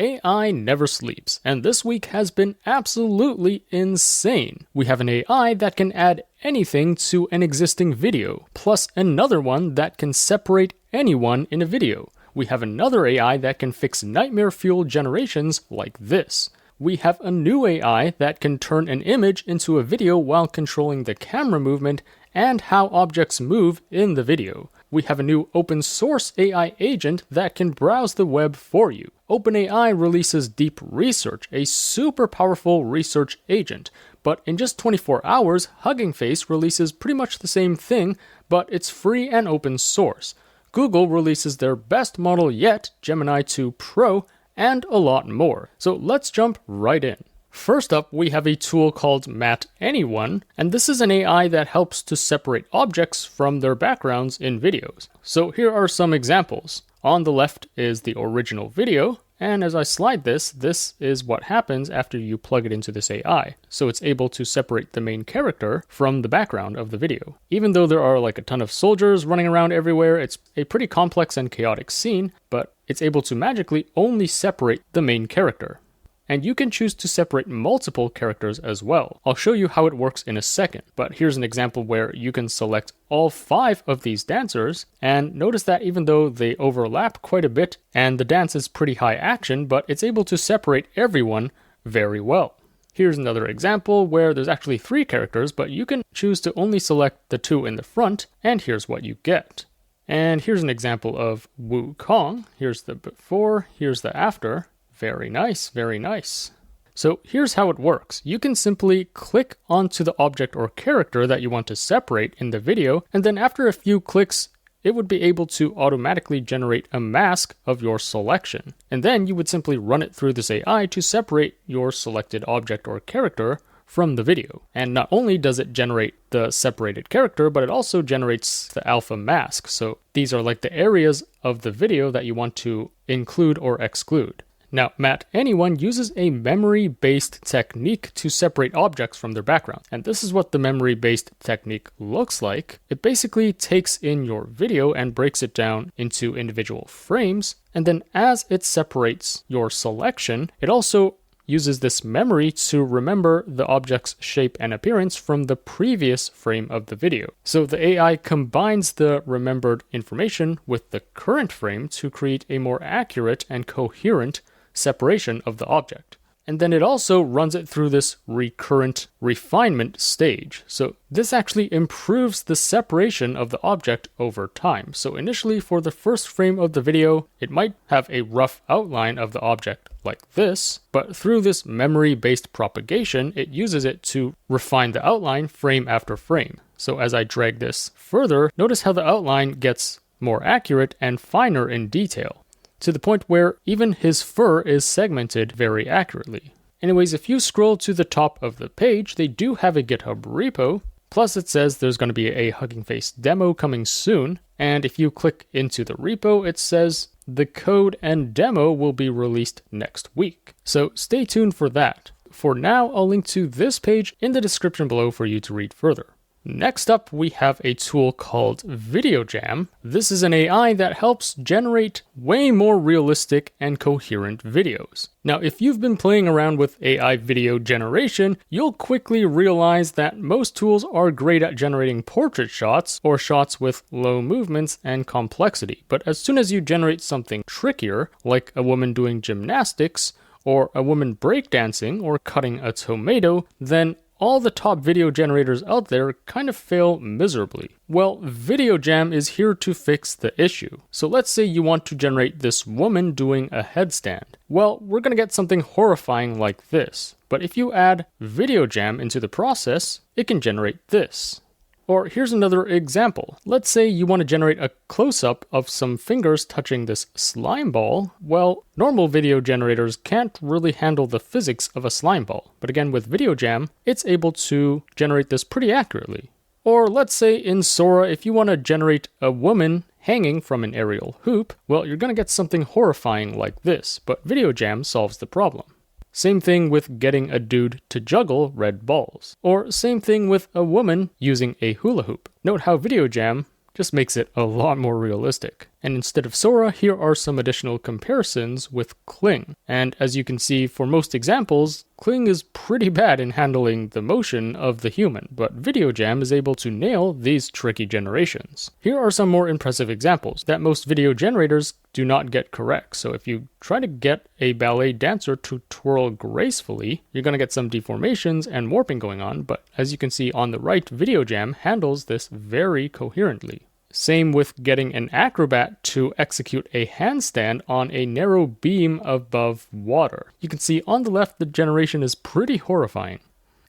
AI never sleeps, and this week has been absolutely insane. We have an AI that can add anything to an existing video, plus another one that can separate anyone in a video. We have another AI that can fix nightmare-fueled generations like this. We have a new AI that can turn an image into a video while controlling the camera movement and how objects move in the video. We have a new open source AI agent that can browse the web for you. OpenAI releases Deep Research, a super powerful research agent. But in just 24 hours, HuggingFace releases pretty much the same thing, but it's free and open source. Google releases their best model yet, Gemini 2 Pro, and a lot more. So let's jump right in. First up, we have a tool called MatAnyone, and this is an AI that helps to separate objects from their backgrounds in videos. So here are some examples. On the left is the original video, and as I slide this is what happens after you plug it into this AI. So it's able to separate the main character from the background of the video. Even though there are like a ton of soldiers running around everywhere, it's a pretty complex and chaotic scene, but it's able to magically only separate the main character. And you can choose to separate multiple characters as well. I'll show you how it works in a second, but here's an example where you can select all 5 of these dancers, and notice that even though they overlap quite a bit, and the dance is pretty high action, but it's able to separate everyone very well. Here's another example where there's actually 3 characters, but you can choose to only select the 2 in the front, and here's what you get. And here's an example of Wukong. Here's the before, here's the after. Very nice, very nice. So here's how it works. You can simply click onto the object or character that you want to separate in the video, and then after a few clicks, it would be able to automatically generate a mask of your selection. And then you would simply run it through this AI to separate your selected object or character from the video. And not only does it generate the separated character, but it also generates the alpha mask. So these are like the areas of the video that you want to include or exclude. Now, MatAnyone uses a memory-based technique to separate objects from their background. And this is what the memory-based technique looks like. It basically takes in your video and breaks it down into individual frames. And then as it separates your selection, it also uses this memory to remember the object's shape and appearance from the previous frame of the video. So the AI combines the remembered information with the current frame to create a more accurate and coherent separation of the object. And then it also runs it through this recurrent refinement stage. So this actually improves the separation of the object over time. So initially for the first frame of the video, it might have a rough outline of the object like this, but through this memory-based propagation, it uses it to refine the outline frame after frame. So as I drag this further, notice how the outline gets more accurate and finer in detail, to the point where even his fur is segmented very accurately. Anyways, if you scroll to the top of the page, they do have a GitHub repo, plus it says there's going to be a HuggingFace demo coming soon, and if you click into the repo, it says the code and demo will be released next week. So stay tuned for that. For now, I'll link to this page in the description below for you to read further. Next up, we have a tool called VideoJam. This is an AI that helps generate way more realistic and coherent videos. Now, if you've been playing around with AI video generation, you'll quickly realize that most tools are great at generating portrait shots or shots with low movements and complexity. But as soon as you generate something trickier, like a woman doing gymnastics, or a woman breakdancing, or cutting a tomato, then all the top video generators out there kind of fail miserably. Well, VideoJam is here to fix the issue. So let's say you want to generate this woman doing a headstand. Well, we're going to get something horrifying like this. But if you add VideoJam into the process, it can generate this. Or here's another example. Let's say you want to generate a close-up of some fingers touching this slime ball. Well, normal video generators can't really handle the physics of a slime ball. But again, with VideoJam, it's able to generate this pretty accurately. Or let's say in Sora, if you want to generate a woman hanging from an aerial hoop, well, you're going to get something horrifying like this. But VideoJam solves the problem. Same thing with getting a dude to juggle red balls. Or same thing with a woman using a hula hoop. Note how VideoJam just makes it a lot more realistic. And instead of Sora, here are some additional comparisons with Kling. And as you can see, for most examples, Kling is pretty bad in handling the motion of the human, but VideoJam is able to nail these tricky generations. Here are some more impressive examples that most video generators do not get correct. So if you try to get a ballet dancer to twirl gracefully, you're going to get some deformations and warping going on, but as you can see on the right, VideoJam handles this very coherently. Same with getting an acrobat to execute a handstand on a narrow beam above water. You can see on the left the generation is pretty horrifying.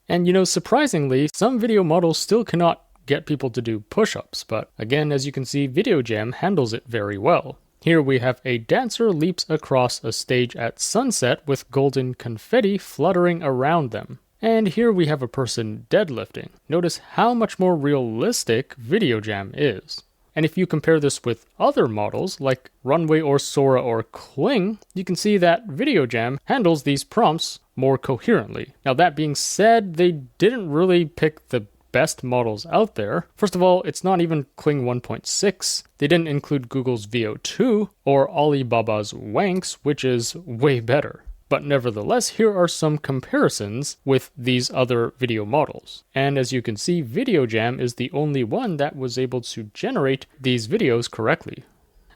And surprisingly, some video models still cannot get people to do push-ups, but again, as you can see, VideoJam handles it very well. Here we have a dancer leaps across a stage at sunset with golden confetti fluttering around them. And here we have a person deadlifting. Notice how much more realistic VideoJam is. And if you compare this with other models like Runway or Sora or Kling, you can see that VideoJam handles these prompts more coherently. Now that being said, they didn't really pick the best models out there. First of all, it's not even Kling 1.6. They didn't include Google's Veo 2 or Alibaba's Wanks, which is way better. But nevertheless, here are some comparisons with these other video models. And as you can see, VideoJam is the only one that was able to generate these videos correctly.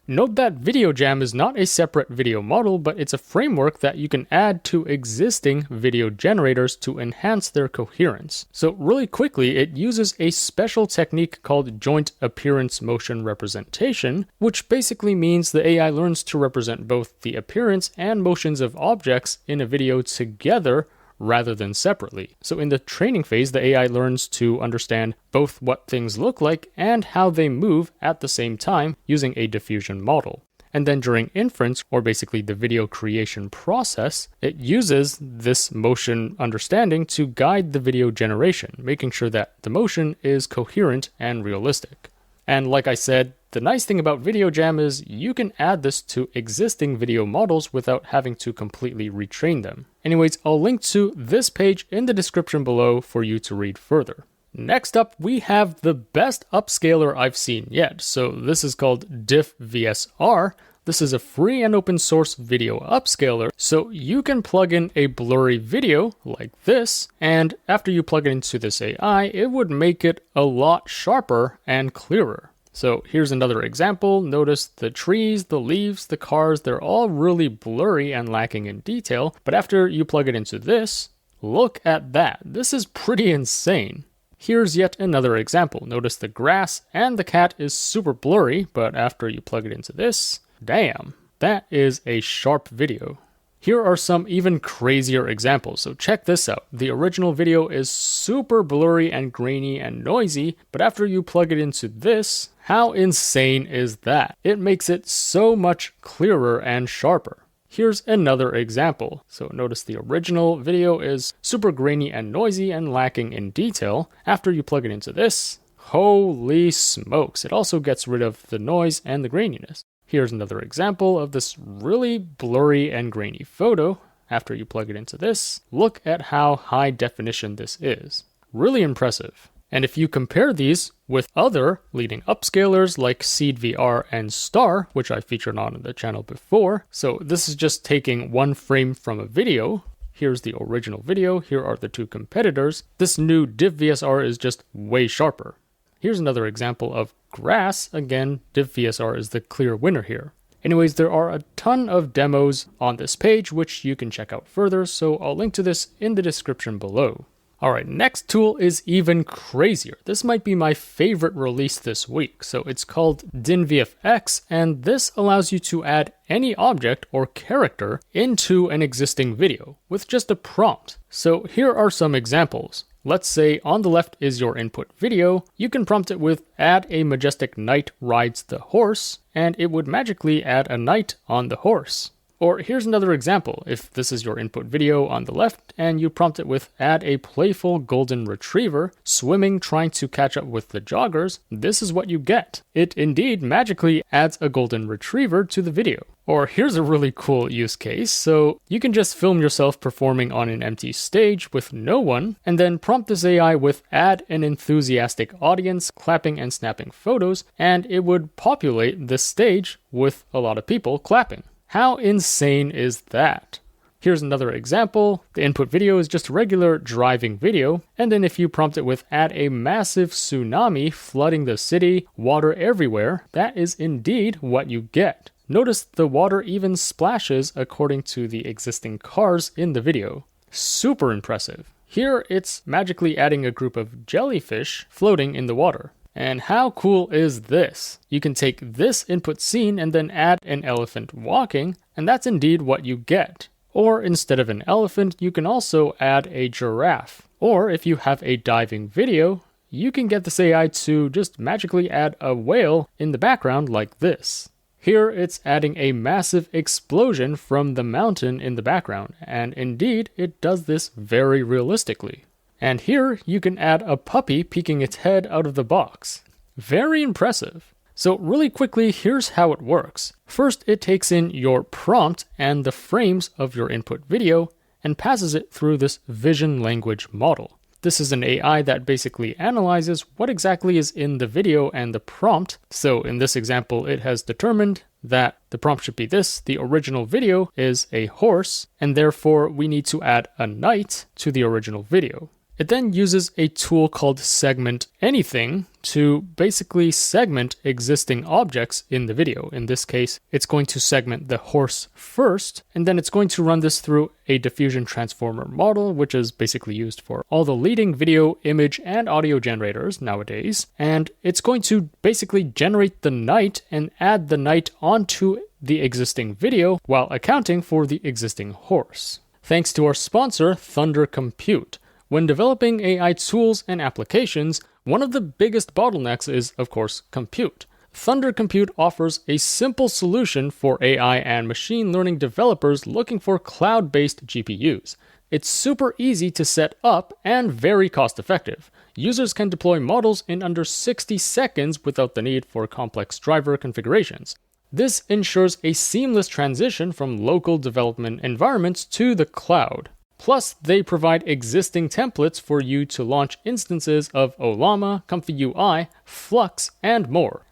Note that VideoJam is not a separate video model, but it's a framework that you can add to existing video generators to enhance their coherence. So really quickly, it uses a special technique called joint appearance motion representation, which basically means the AI learns to represent both the appearance and motions of objects in a video together rather than separately. So in the training phase, the AI learns to understand both what things look like and how they move at the same time using a diffusion model. And then during inference, or basically the video creation process, it uses this motion understanding to guide the video generation, making sure that the motion is coherent and realistic. And like I said, the nice thing about VideoJam is you can add this to existing video models without having to completely retrain them. Anyways, I'll link to this page in the description below for you to read further. Next up, we have the best upscaler I've seen yet. So this is called DiffVSR. This is a free and open source video upscaler, so you can plug in a blurry video like this, and after you plug it into this AI, it would make it a lot sharper and clearer. So here's another example. Notice the trees, the leaves, the cars, they're all really blurry and lacking in detail, but after you plug it into this, look at that. This is pretty insane. Here's yet another example. Notice the grass and the cat is super blurry, but after you plug it into this, damn, that is a sharp video. Here are some even crazier examples, so check this out. The original video is super blurry and grainy and noisy, but after you plug it into this, how insane is that? It makes it so much clearer and sharper. Here's another example. So notice the original video is super grainy and noisy and lacking in detail. After you plug it into this, holy smokes, it also gets rid of the noise and the graininess. Here's another example of this really blurry and grainy photo. After you plug it into this, look at how high definition this is. Really impressive. And if you compare these with other leading upscalers like SeedVR and Star, which I featured on the channel before, so this is just taking one frame from a video. Here's the original video, here are the two competitors. This new DiffVSR is just way sharper. Here's another example of grass. Again, DiffVSR is the clear winner here. Anyways, there are a ton of demos on this page, which you can check out further, so I'll link to this in the description below. Alright, next tool is even crazier. This might be my favorite release this week. So it's called DynVFX, and this allows you to add any object or character into an existing video with just a prompt. So here are some examples. Let's say on the left is your input video. You can prompt it with add a majestic knight rides the horse, and it would magically add a knight on the horse. Or here's another example. If this is your input video on the left and you prompt it with add a playful golden retriever swimming trying to catch up with the joggers, this is what you get. It indeed magically adds a golden retriever to the video. Or here's a really cool use case. So you can just film yourself performing on an empty stage with no one, and then prompt this AI with add an enthusiastic audience clapping and snapping photos, and it would populate this stage with a lot of people clapping. How insane is that? Here's another example. The input video is just a regular driving video, and then if you prompt it with add a massive tsunami flooding the city, water everywhere, that is indeed what you get. Notice the water even splashes according to the existing cars in the video. Super impressive. Here it's magically adding a group of jellyfish floating in the water. And how cool is this? You can take this input scene and then add an elephant walking, and that's indeed what you get. Or instead of an elephant, you can also add a giraffe. Or if you have a diving video, you can get this AI to just magically add a whale in the background like this. Here it's adding a massive explosion from the mountain in the background, and indeed it does this very realistically. And here you can add a puppy peeking its head out of the box. Very impressive. So really quickly, here's how it works. First, it takes in your prompt and the frames of your input video and passes it through this vision language model. This is an AI that basically analyzes what exactly is in the video and the prompt. So in this example, it has determined that the prompt should be this. The original video is a horse, and therefore we need to add a knight to the original video. It then uses a tool called segment anything to basically segment existing objects in the video. In this case, it's going to segment the horse first, and then it's going to run this through a diffusion transformer model, which is basically used for all the leading video, image, and audio generators nowadays. And it's going to basically generate the knight and add the knight onto the existing video while accounting for the existing horse. Thanks to our sponsor, Thunder Compute. When developing AI tools and applications, one of the biggest bottlenecks is, of course, compute. Thunder Compute offers a simple solution for AI and machine learning developers looking for cloud-based GPUs. It's super easy to set up and very cost-effective. Users can deploy models in under 60 seconds without the need for complex driver configurations. This ensures a seamless transition from local development environments to the cloud. Plus, they provide existing templates for you to launch instances of Ollama, Comfy UI, Flux, and more.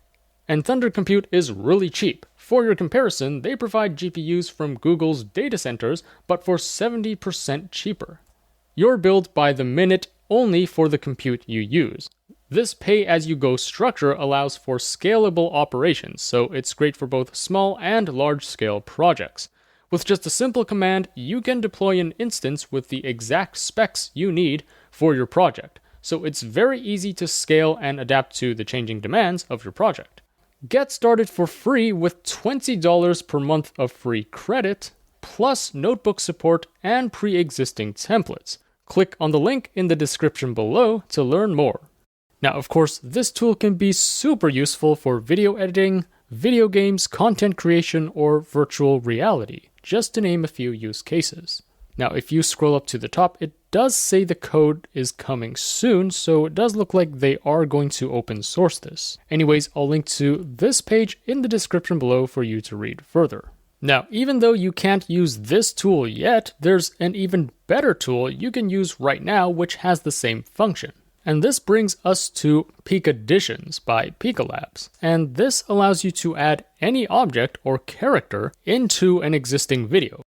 And Thunder Compute is really cheap. For your comparison, they provide GPUs from Google's data centers, but for 70% cheaper. You're billed by the minute only for the compute you use. This pay-as-you-go structure allows for scalable operations, so it's great for both small and large-scale projects. With just a simple command, you can deploy an instance with the exact specs you need for your project, so it's very easy to scale and adapt to the changing demands of your project. Get started for free with $20 per month of free credit, plus notebook support and pre-existing templates. Click on the link in the description below to learn more. Now, of course, this tool can be super useful for video editing, video games, content creation, or virtual reality, just to name a few use cases. Now, if you scroll up to the top, it does say the code is coming soon, so it does look like they are going to open source this. Anyways, I'll link to this page in the description below for you to read further. Now, even though you can't use this tool yet, there's an even better tool you can use right now which has the same function. And this brings us to Pikadditions by Pika Labs. And this allows you to add any object or character into an existing video.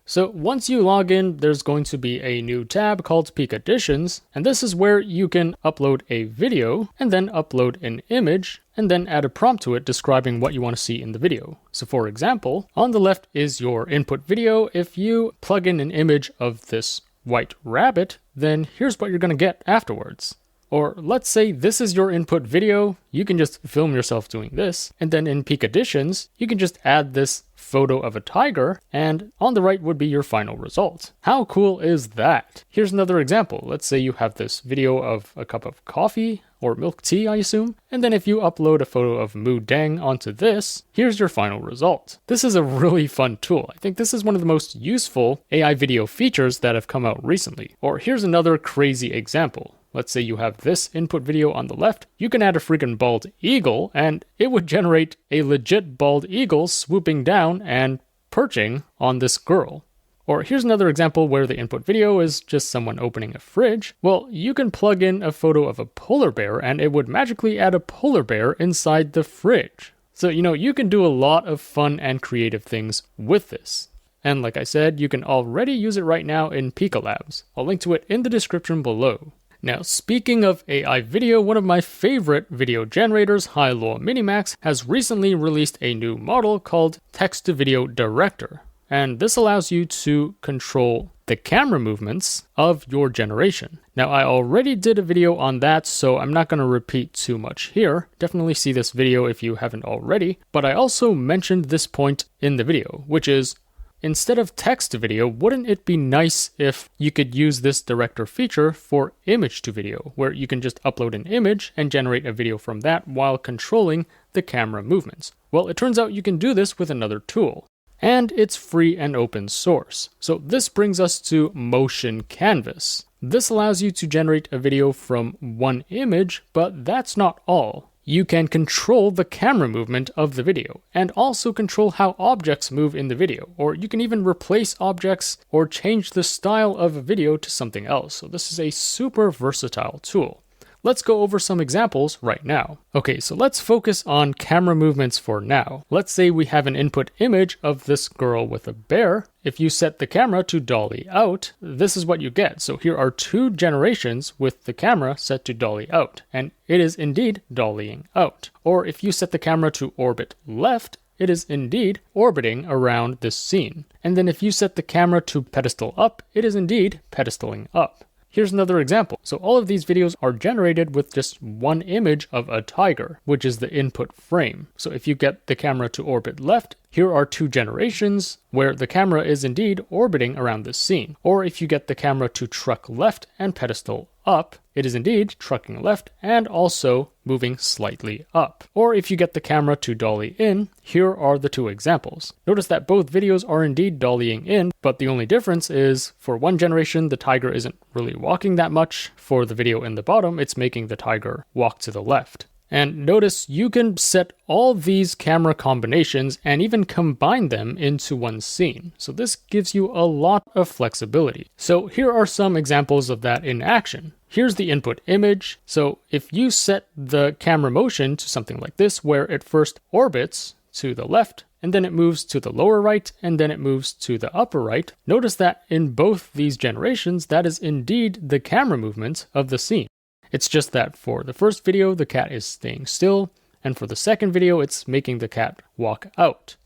So once you log in, there's going to be a new tab called Pikadditions, and this is where you can upload a video and then upload an image and then add a prompt to it describing what you want to see in the video. So for example, on the left is your input video. If you plug in an image of this white rabbit, then here's what you're going to get afterwards. Or let's say this is your input video, you can just film yourself doing this, and then in Pikadditions, you can just add this photo of a tiger, and on the right would be your final result. How cool is that? Here's another example. Let's say you have this video of a cup of coffee, or milk tea, I assume, and then if you upload a photo of Mu Deng onto this, here's your final result. This is a really fun tool. I think this is one of the most useful AI video features that have come out recently. Or here's another crazy example. Let's say you have this input video on the left, you can add a freaking bald eagle, and it would generate a legit bald eagle swooping down and perching on this girl. Or here's another example where the input video is just someone opening a fridge. Well, you can plug in a photo of a polar bear and it would magically add a polar bear inside the fridge. So, you can do a lot of fun and creative things with this. And like I said, you can already use it right now in Pika Labs. I'll link to it in the description below. Now, speaking of AI video, one of my favorite video generators, Hilo Minimax, has recently released a new model called Text-to-Video Director. And this allows you to control the camera movements of your generation. Now, I already did a video on that, so I'm not going to repeat too much here. Definitely see this video if you haven't already. But I also mentioned this point in the video, which is, instead of text to video, wouldn't it be nice if you could use this director feature for image to video, where you can just upload an image and generate a video from that while controlling the camera movements? Well, it turns out you can do this with another tool. And it's free and open source. So this brings us to MotionCanvas. This allows you to generate a video from one image, but that's not all. You can control the camera movement of the video and also control how objects move in the video, or you can even replace objects or change the style of a video to something else. So this is a super versatile tool. Let's go over some examples right now. Okay, so let's focus on camera movements for now. Let's say we have an input image of this girl with a bear. If you set the camera to dolly out, this is what you get. So here are two generations with the camera set to dolly out, and it is indeed dollying out. Or if you set the camera to orbit left, it is indeed orbiting around this scene. And then if you set the camera to pedestal up, it is indeed pedestaling up. Here's another example. So all of these videos are generated with just one image of a tiger, which is the input frame. So if you get the camera to orbit left, here are two generations where the camera is indeed orbiting around this scene. Or if you get the camera to truck left and pedestal up, it is indeed trucking left and also moving slightly up. Or if you get the camera to dolly in, here are the two examples. Notice that both videos are indeed dollying in, but the only difference is for one generation, the tiger isn't really walking that much. For the video in the bottom, it's making the tiger walk to the left. And notice you can set all these camera combinations and even combine them into one scene. So this gives you a lot of flexibility. So here are some examples of that in action. Here's the input image. So if you set the camera motion to something like this, where it first orbits to the left, and then it moves to the lower right, and then it moves to the upper right, notice that in both these generations, that is indeed the camera movement of the scene. It's just that for the first video, the cat is staying still, and for the second video, it's making the cat walk out.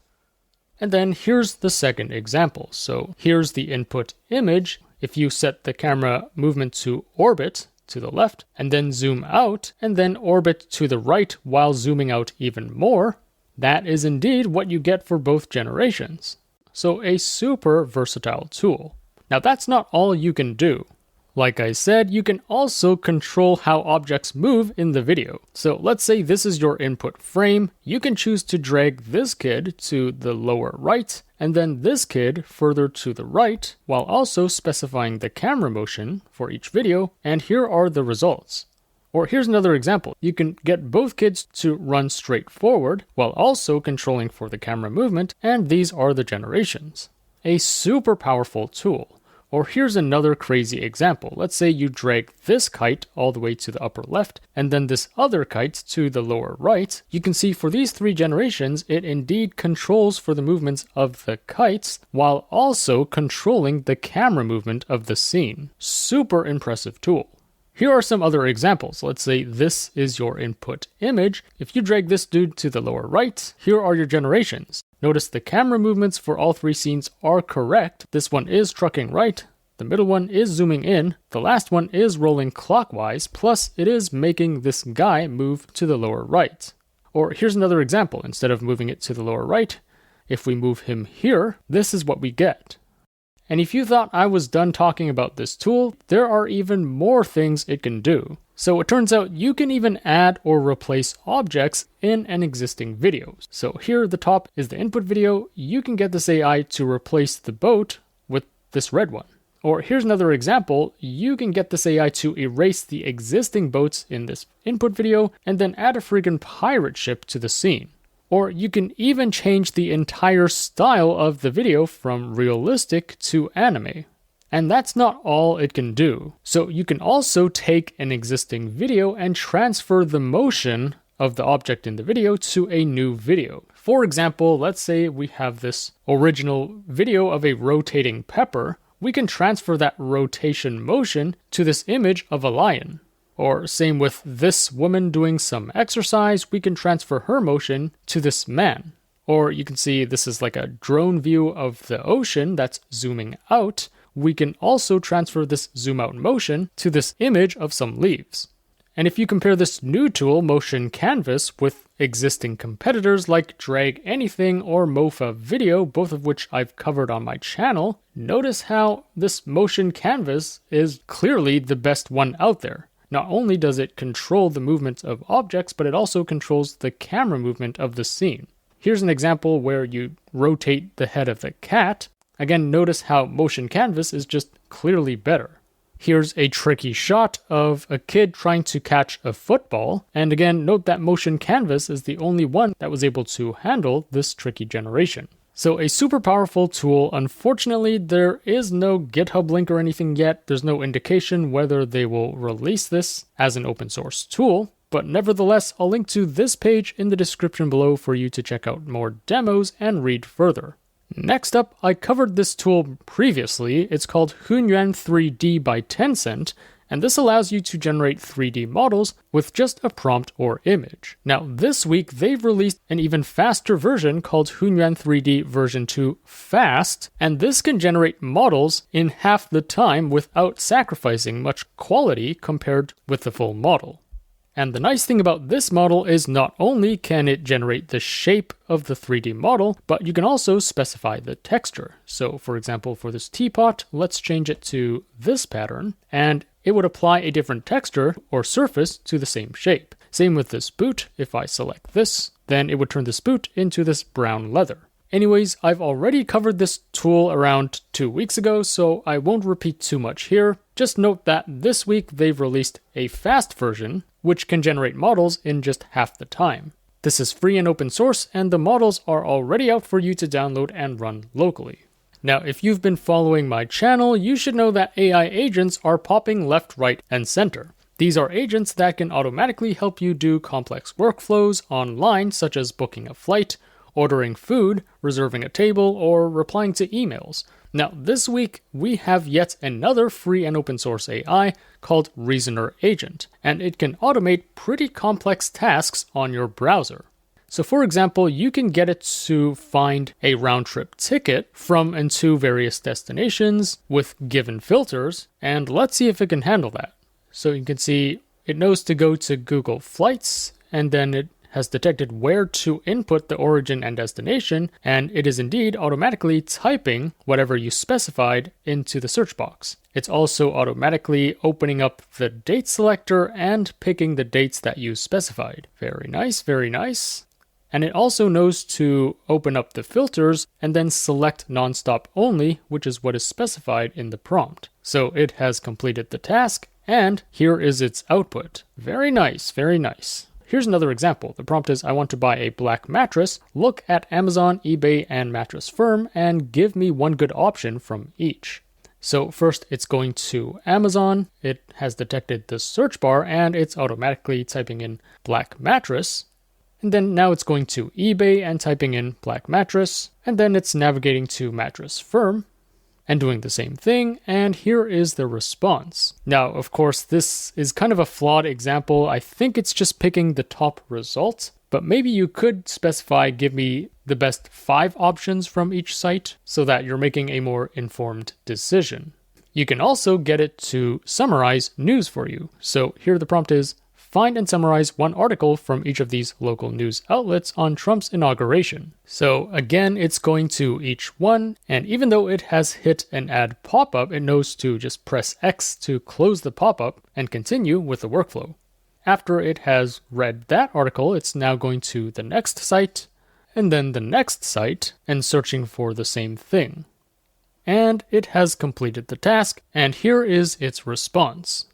And then here's the second example. So here's the input image. If you set the camera movement to orbit to the left, and then zoom out, and then orbit to the right while zooming out even more, that is indeed what you get for both generations. So a super versatile tool. Now that's not all you can do. Like I said, you can also control how objects move in the video. So let's say this is your input frame. You can choose to drag this kid to the lower right, and then this kid further to the right, while also specifying the camera motion for each video, and here are the results. Or here's another example. You can get both kids to run straight forward, while also controlling for the camera movement, and these are the generations. A super powerful tool. Or here's another crazy example. Let's say you drag this kite all the way to the upper left, and then this other kite to the lower right. You can see for these three generations, it indeed controls for the movements of the kites, while also controlling the camera movement of the scene. Super impressive tool. Here are some other examples. Let's say this is your input image. If you drag this dude to the lower right, here are your generations. Notice the camera movements for all three scenes are correct. This one is trucking right, the middle one is zooming in, the last one is rolling clockwise, plus it is making this guy move to the lower right. Or here's another example. Instead of moving it to the lower right, if we move him here, this is what we get. And if you thought I was done talking about this tool, there are even more things it can do. So it turns out you can even add or replace objects in an existing video. So here at the top is the input video. You can get this AI to replace the boat with this red one. Or here's another example. You can get this AI to erase the existing boats in this input video and then add a friggin' pirate ship to the scene. Or you can even change the entire style of the video from realistic to anime. And that's not all it can do. So you can also take an existing video and transfer the motion of the object in the video to a new video. For example, let's say we have this original video of a rotating pepper. We can transfer that rotation motion to this image of a lion. Or same with this woman doing some exercise, we can transfer her motion to this man. Or you can see this is like a drone view of the ocean that's zooming out. We can also transfer this zoom out motion to this image of some leaves. And if you compare this new tool, MotionCanvas, with existing competitors like Drag Anything or Mofa Video, both of which I've covered on my channel, notice how this MotionCanvas is clearly the best one out there. Not only does it control the movement of objects, but it also controls the camera movement of the scene. Here's an example where you rotate the head of the cat. Again, notice how MotionCanvas is just clearly better. Here's a tricky shot of a kid trying to catch a football. And again, note that MotionCanvas is the only one that was able to handle this tricky generation. So a super powerful tool. Unfortunately, there is no GitHub link or anything yet. There's no indication whether they will release this as an open source tool. But nevertheless, I'll link to this page in the description below for you to check out more demos and read further. Next up, I covered this tool previously. It's called Hunyuan 3D by Tencent, and this allows you to generate 3D models with just a prompt or image. Now, this week, they've released an even faster version called Hunyuan 3D version 2 Fast, and this can generate models in half the time without sacrificing much quality compared with the full model. And the nice thing about this model is not only can it generate the shape of the 3D model, but you can also specify the texture. So for example, for this teapot, let's change it to this pattern, and it would apply a different texture or surface to the same shape. Same with this boot. If I select this, then it would turn this boot into this brown leather. Anyways, I've already covered this tool around 2 weeks ago, so I won't repeat too much here. Just note that this week they've released a fast version, which can generate models in just half the time. This is free and open source, and the models are already out for you to download and run locally. Now, if you've been following my channel, you should know that AI agents are popping left, right, and center. These are agents that can automatically help you do complex workflows online, such as booking a flight, ordering food, reserving a table, or replying to emails. Now, this week, we have yet another free and open source AI called ReasonerAgent, and it can automate pretty complex tasks on your browser. So for example, you can get it to find a round-trip ticket from and to various destinations with given filters, and let's see if it can handle that. So you can see it knows to go to Google Flights, and then it has detected where to input the origin and destination, and it is indeed automatically typing whatever you specified into the search box. It's also automatically opening up the date selector and picking the dates that you specified. Very nice, very nice. And it also knows to open up the filters and then select nonstop only, which is what is specified in the prompt. So it has completed the task, and here is its output. Very nice, very nice. Here's another example. The prompt is, I want to buy a black mattress. Look at Amazon, eBay, and Mattress Firm and give me one good option from each. So first it's going to Amazon. It has detected the search bar and it's automatically typing in black mattress. And then now it's going to eBay and typing in black mattress. And then it's navigating to Mattress Firm and doing the same thing, and here is the response. Now, of course, this is kind of a flawed example. I think it's just picking the top result, but maybe you could specify, give me the best 5 options from each site so that you're making a more informed decision. You can also get it to summarize news for you. So here the prompt is, find and summarize one article from each of these local news outlets on Trump's inauguration. So again, it's going to each one, and even though it has hit an ad pop-up, it knows to just press X to close the pop-up and continue with the workflow. After it has read that article, it's now going to the next site, and then the next site, and searching for the same thing. and it has completed the task, and here is its response.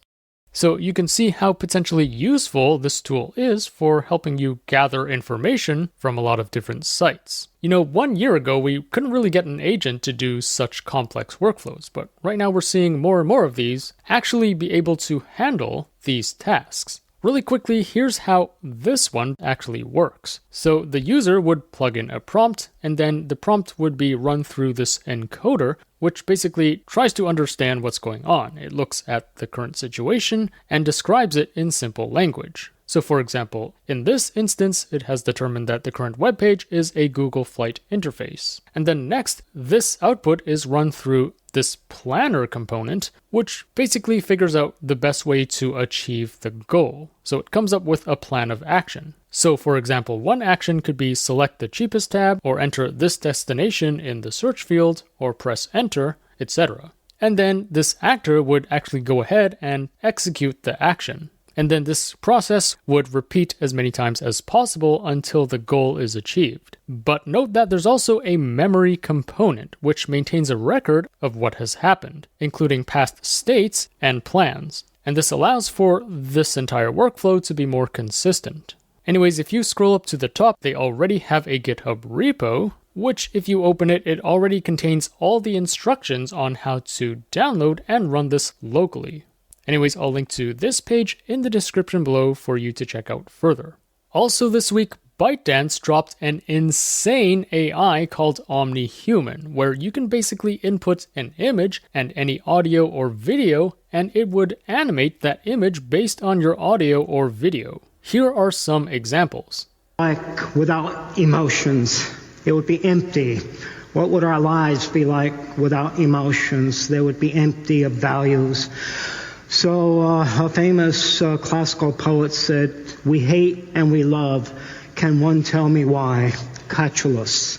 So you can see how potentially useful this tool is for helping you gather information from a lot of different sites. 1 year ago, we couldn't really get an agent to do such complex workflows, but right now we're seeing more and more of these actually be able to handle these tasks. Really quickly, here's how this one actually works. So the user would plug in a prompt, and then the prompt would be run through this encoder, which basically tries to understand what's going on. It looks at the current situation and describes it in simple language. So for example, in this instance, it has determined that the current web page is a Google Flight interface. And then next, this output is run through this planner component, which basically figures out the best way to achieve the goal. So it comes up with a plan of action. So for example, one action could be select the cheapest tab, or enter this destination in the search field, or press enter, etc. And then this actor would actually go ahead and execute the action. And then this process would repeat as many times as possible until the goal is achieved. But note that there's also a memory component, which maintains a record of what has happened, including past states and plans. And this allows for this entire workflow to be more consistent. Anyways, if you scroll up to the top, they already have a GitHub repo, which if you open it, it already contains all the instructions on how to download and run this locally. Anyways, I'll link to this page in the description below for you to check out further. Also this week, ByteDance dropped an insane AI called OmniHuman, where you can basically input an image and any audio or video, and it would animate that image based on your audio or video. Here are some examples. Like without emotions, it would be empty. What would our lives be like without emotions? They would be empty of values. So a famous classical poet said, "We hate and we love. Can one tell me why?" Catullus.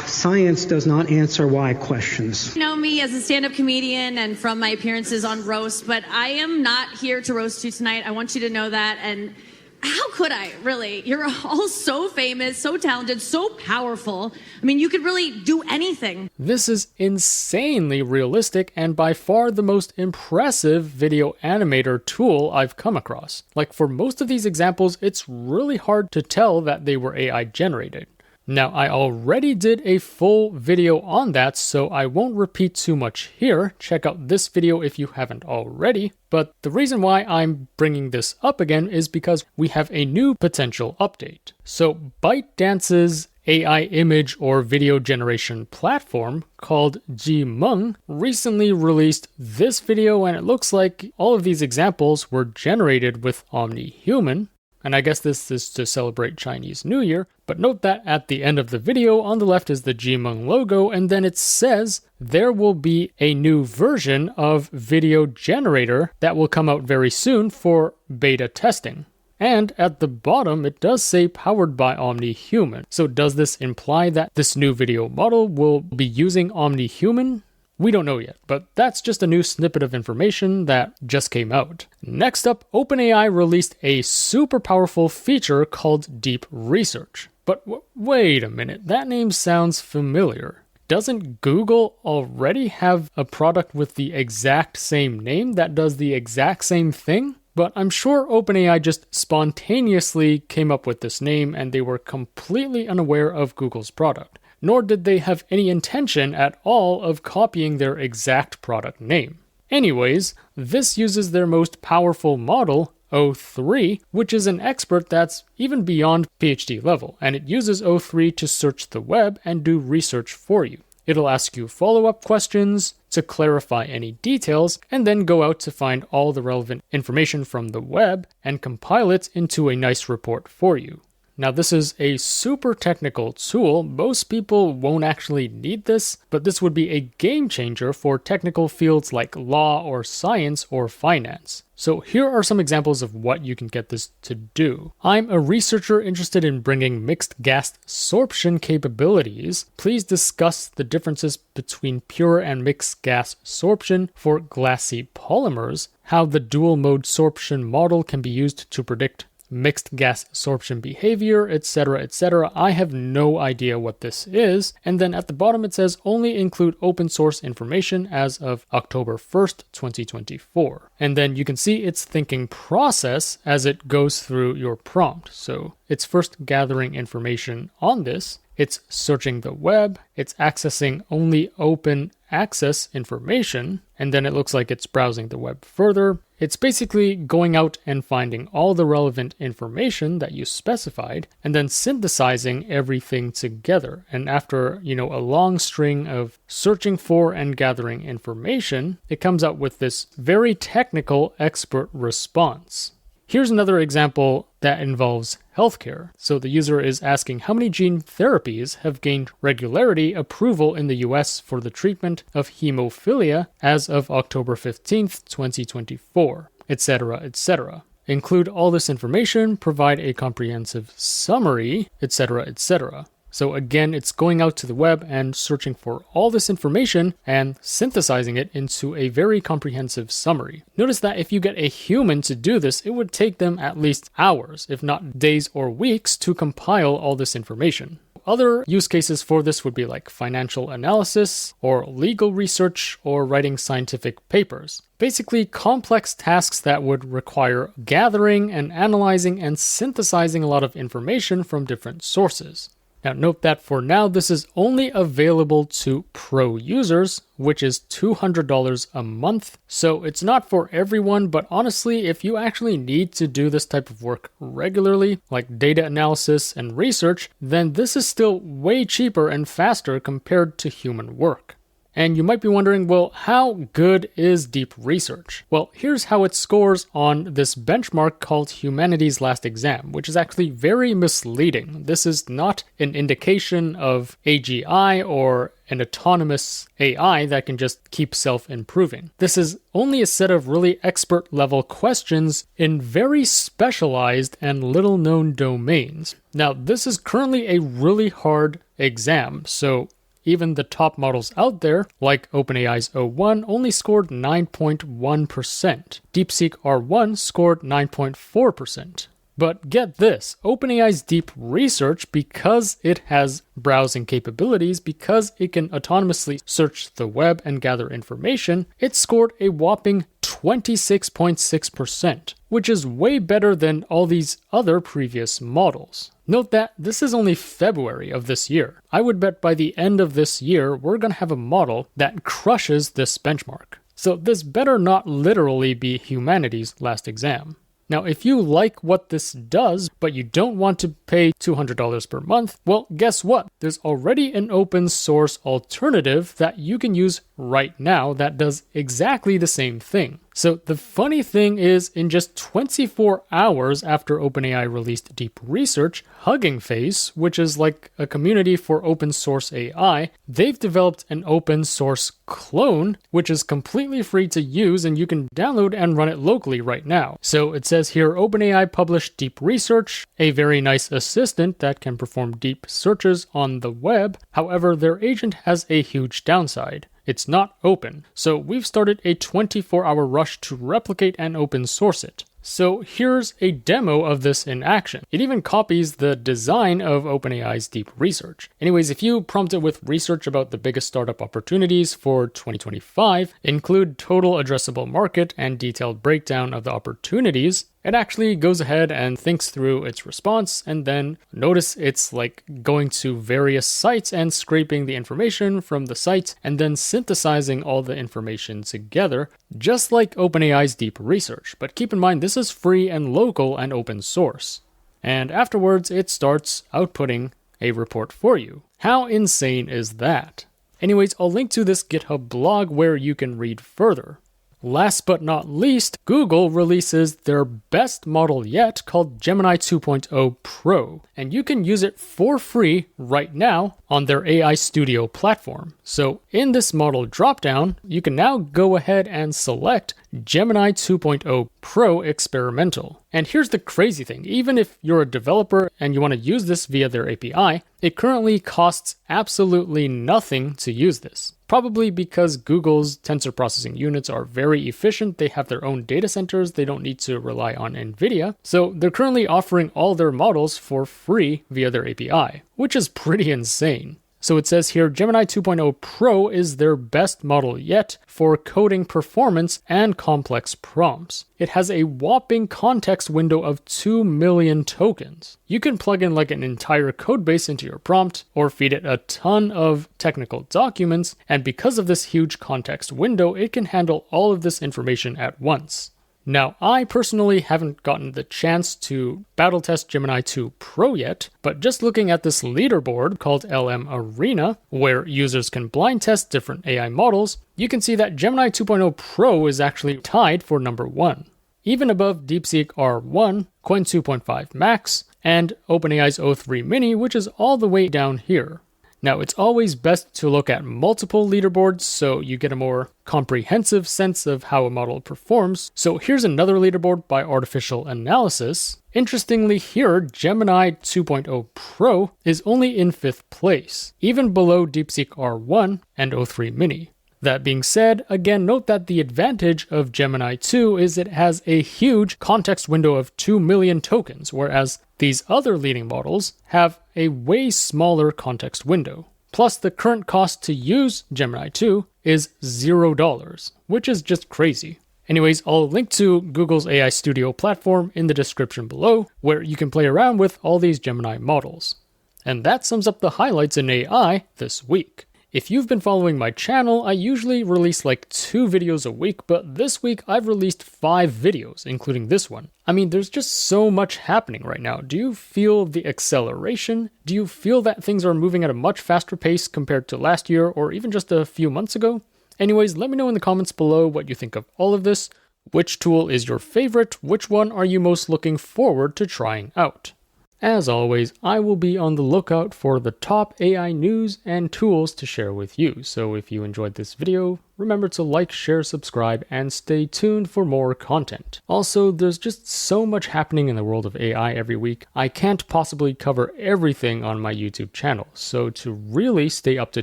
Science does not answer why questions. You know me as a stand-up comedian and from my appearances on Roast, but I am not here to roast you tonight. I want you to know that. And how could I, really? You're all so famous, so talented, so powerful. I mean, you could really do anything. This is insanely realistic and by far the most impressive video animator tool I've come across. Like for most of these examples, it's really hard to tell that they were AI generated. Now, I already did a full video on that, so I won't repeat too much here. Check out this video if you haven't already. But the reason why I'm bringing this up again is because we have a new potential update. So ByteDance's AI image or video generation platform called Jimeng recently released this video, and it looks like all of these examples were generated with OmniHuman. And I guess this is to celebrate Chinese New Year, but note that at the end of the video on the left is the Jimeng logo, and then it says there will be a new version of Video Generator that will come out very soon for beta testing. And at the bottom, it does say powered by OmniHuman. So does this imply that this new video model will be using OmniHuman? We don't know yet, but that's just a new snippet of information that just came out. Next up, OpenAI released a super powerful feature called Deep Research. But wait a minute, that name sounds familiar. Doesn't Google already have a product with the exact same name that does the exact same thing? But I'm sure OpenAI just spontaneously came up with this name and they were completely unaware of Google's product. Nor did they have any intention at all of copying their exact product name. Anyways, this uses their most powerful model, O3, which is an expert that's even beyond PhD level, and it uses O3 to search the web and do research for you. It'll ask you follow-up questions to clarify any details, and then go out to find all the relevant information from the web and compile it into a nice report for you. Now, this is a super technical tool. Most people won't actually need this, but this would be a game changer for technical fields like law or science or finance. So here are some examples of what you can get this to do. I'm a researcher interested in bringing mixed gas sorption capabilities. Please discuss the differences between pure and mixed gas sorption for glassy polymers, how the dual mode sorption model can be used to predict mixed gas absorption behavior, etc., etc. I have no idea what this is. And then at the bottom it says only include open source information as of October 1st, 2024. And then you can see its thinking process as it goes through your prompt. So it's first gathering information on this. It's searching the web, it's accessing only open access information, and then it looks like it's browsing the web further. It's basically going out and finding all the relevant information that you specified, and then synthesizing everything together. And after, a long string of searching for and gathering information, it comes out with this very technical expert response. Here's another example that involves healthcare. So the user is asking how many gene therapies have gained regularity approval in the US for the treatment of hemophilia as of October 15th, 2024, etc., etc. Include all this information, provide a comprehensive summary, etc., etc. So again, it's going out to the web and searching for all this information and synthesizing it into a very comprehensive summary. Notice that if you get a human to do this, it would take them at least hours, if not days or weeks, to compile all this information. Other use cases for this would be like financial analysis, or legal research, or writing scientific papers. Basically, complex tasks that would require gathering and analyzing and synthesizing a lot of information from different sources. Now note that for now, this is only available to pro users, which is $200 a month. So it's not for everyone, but honestly, if you actually need to do this type of work regularly, like data analysis and research, then this is still way cheaper and faster compared to human work. And you might be wondering, well, how good is deep research? Well, here's how it scores on this benchmark called Humanity's Last Exam, which is actually very misleading. This is not an indication of AGI or an autonomous AI that can just keep self-improving. This is only a set of really expert-level questions in very specialized and little-known domains. Now, this is currently a really hard exam, so even the top models out there, like OpenAI's O1, only scored 9.1%. DeepSeek R1 scored 9.4%. But get this, OpenAI's Deep Research, because it has browsing capabilities, because it can autonomously search the web and gather information, it scored a whopping 26.6%, which is way better than all these other previous models. Note that this is only February of this year. I would bet by the end of this year, we're going to have a model that crushes this benchmark. So this better not literally be humanity's last exam. Now, if you like what this does, but you don't want to pay $200 per month, well, guess what? There's already an open source alternative that you can use right now that does exactly the same thing. So the funny thing is, in just 24 hours after OpenAI released Deep Research, HuggingFace, which is like a community for open source AI, they've developed an open source clone, which is completely free to use and you can download and run it locally right now. So it says here, OpenAI published Deep Research, a very nice assistant that can perform deep searches on the web. However, their agent has a huge downside. It's not open, so we've started a 24-hour rush to replicate and open source it. So here's a demo of this in action. It even copies the design of OpenAI's Deep Research. Anyways, if you prompt it with research about the biggest startup opportunities for 2025, include total addressable market and detailed breakdown of the opportunities, it actually goes ahead and thinks through its response, and then notice it's like going to various sites and scraping the information from the sites and then synthesizing all the information together, just like OpenAI's Deep Research. But keep in mind, this is free and local and open source. And afterwards, it starts outputting a report for you. How insane is that? Anyways, I'll link to this GitHub blog where you can read further. Last but not least, Google releases their best model yet called Gemini 2.0 Pro, and you can use it for free right now on their AI Studio platform. So in this model dropdown, you can now go ahead and select Gemini 2.0 Pro Experimental. And here's the crazy thing, even if you're a developer and you want to use this via their API, it currently costs absolutely nothing to use this. Probably because Google's tensor processing units are very efficient, they have their own data centers, they don't need to rely on NVIDIA, so they're currently offering all their models for free via their API, which is pretty insane. So it says here, Gemini 2.0 Pro is their best model yet for coding performance and complex prompts. It has a whopping context window of 2 million tokens. You can plug in like an entire codebase into your prompt or feed it a ton of technical documents, and because of this huge context window, it can handle all of this information at once. Now, I personally haven't gotten the chance to battle test Gemini 2 Pro yet, but just looking at this leaderboard called LM Arena, where users can blind test different AI models, you can see that Gemini 2.0 Pro is actually tied for number 1, even above DeepSeek R1, Qwen 2.5 Max, and OpenAI's O3 Mini, which is all the way down here. Now, it's always best to look at multiple leaderboards so you get a more comprehensive sense of how a model performs. So here's another leaderboard by Artificial Analysis. Interestingly here, Gemini 2.0 Pro is only in 5th place, even below DeepSeek R1 and O3 Mini. That being said, again, note that the advantage of Gemini 2 is it has a huge context window of 2 million tokens, whereas these other leading models have a way smaller context window. Plus, the current cost to use Gemini 2 is $0, which is just crazy. Anyways, I'll link to Google's AI Studio platform in the description below, where you can play around with all these Gemini models. And that sums up the highlights in AI this week. If you've been following my channel, I usually release like 2 videos a week, but this week I've released 5 videos, including this one. I mean, there's just so much happening right now. Do you feel the acceleration? Do you feel that things are moving at a much faster pace compared to last year or even just a few months ago? Anyways, let me know in the comments below what you think of all of this. Which tool is your favorite? Which one are you most looking forward to trying out? As always, I will be on the lookout for the top AI news and tools to share with you. So if you enjoyed this video, remember to like, share, subscribe, and stay tuned for more content. Also, there's just so much happening in the world of AI every week. I can't possibly cover everything on my YouTube channel. So to really stay up to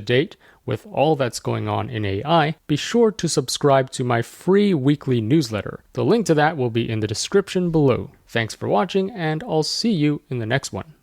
date with all that's going on in AI, be sure to subscribe to my free weekly newsletter. The link to that will be in the description below. Thanks for watching, and I'll see you in the next one.